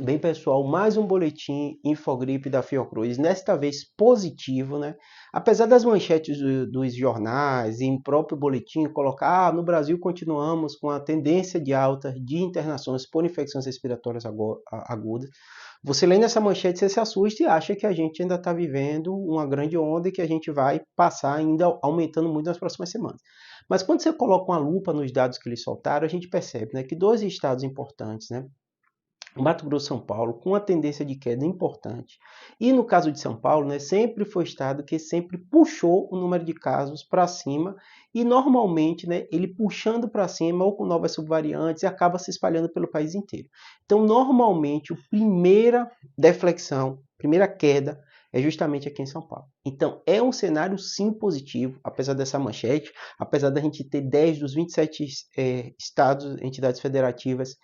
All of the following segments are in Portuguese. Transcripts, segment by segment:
Bem, pessoal, mais um boletim Infogripe da Fiocruz, desta vez positivo, né? Apesar das manchetes dos jornais e em próprio boletim colocar, no Brasil continuamos com a tendência de alta de internações por infecções respiratórias agudas. Você lendo essa manchete, você se assusta e acha que a gente ainda está vivendo uma grande onda e que a gente vai passar ainda aumentando muito nas próximas semanas. Mas quando você coloca uma lupa nos dados que eles soltaram, a gente percebe, né, que dois estados importantes, né? Mato Grosso e São Paulo, com uma tendência de queda importante. E no caso de São Paulo, né, sempre foi o estado que sempre puxou o número de casos para cima e normalmente, né, ele puxando para cima ou com novas subvariantes acaba se espalhando pelo país inteiro. Então, normalmente, a primeira deflexão, primeira queda é justamente aqui em São Paulo. Então, é um cenário sim positivo, apesar dessa manchete, apesar da gente ter 10 dos 27 estados, entidades federativas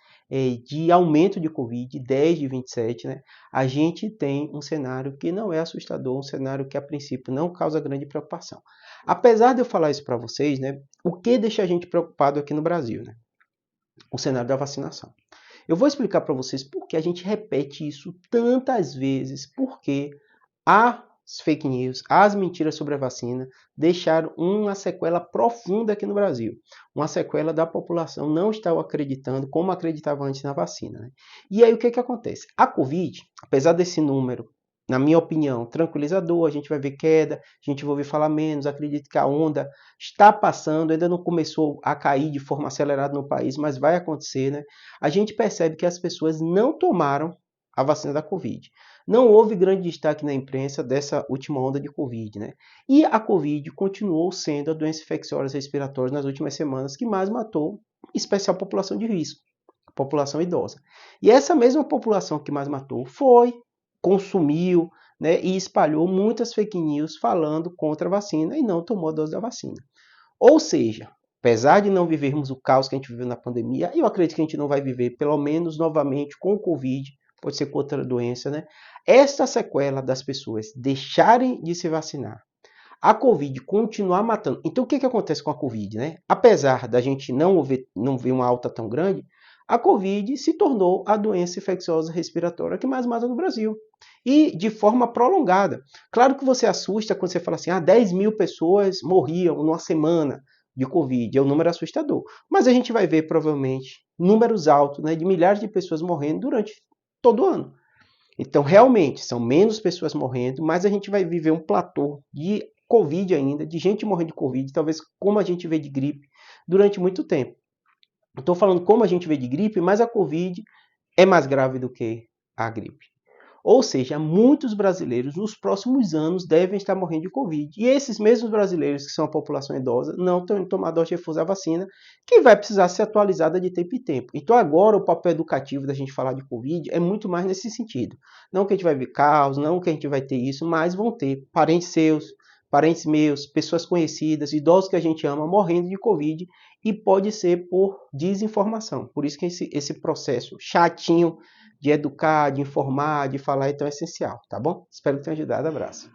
de aumento de Covid, 10 de 27, né? A gente tem um cenário que não é assustador, um cenário que a princípio não causa grande preocupação. Apesar de eu falar isso para vocês, né? O que deixa a gente preocupado aqui no Brasil, né? O cenário da vacinação. Eu vou explicar para vocês por que a gente repete isso tantas vezes, porque as fake news, as mentiras sobre a vacina deixaram uma sequela profunda aqui no Brasil. Uma sequela da população não estar acreditando como acreditava antes na vacina. Né? E aí o que acontece? A Covid, apesar desse número, na minha opinião, tranquilizador, a gente vai ver queda, a gente vai ouvir falar menos, acredito que a onda está passando, ainda não começou a cair de forma acelerada no país, mas vai acontecer, né? A gente percebe que as pessoas não tomaram a vacina da Covid. Não houve grande destaque na imprensa dessa última onda de Covid, né? E a Covid continuou sendo a doença infecciosa respiratória nas últimas semanas que mais matou, em especial a população de risco, a população idosa. E essa mesma população que mais matou consumiu, né, e espalhou muitas fake news falando contra a vacina e não tomou a dose da vacina. Ou seja, apesar de não vivermos o caos que a gente viveu na pandemia, eu acredito que a gente não vai viver, pelo menos novamente, com o Covid, pode ser com outra doença, né? Esta sequela das pessoas deixarem de se vacinar, a Covid continuar matando. Então, o que acontece com a Covid, né? Apesar da gente não ver uma alta tão grande, a Covid se tornou a doença infecciosa respiratória que mais mata no Brasil. E de forma prolongada. Claro que você assusta quando você fala assim, 10 mil pessoas morriam numa semana de Covid. É um número assustador. Mas a gente vai ver, provavelmente, números altos, né, de milhares de pessoas morrendo durante todo o ano. Então, realmente, são menos pessoas morrendo, mas a gente vai viver um platô de Covid ainda, de gente morrendo de Covid, talvez como a gente vê de gripe, durante muito tempo. Estou falando como a gente vê de gripe, mas a Covid é mais grave do que a gripe. Ou seja, muitos brasileiros nos próximos anos devem estar morrendo de Covid. E esses mesmos brasileiros, que são a população idosa, não estão tomando dose de reforço da vacina, que vai precisar ser atualizada de tempo em tempo. Então agora o papel educativo da gente falar de Covid é muito mais nesse sentido. Não que a gente vai ver caos, não que a gente vai ter isso, mas vão ter parentes seus, parentes meus, pessoas conhecidas, idosos que a gente ama morrendo de Covid e pode ser por desinformação. Por isso que esse processo chatinho de educar, de informar, de falar é tão essencial, tá bom? Espero que tenha ajudado. Abraço.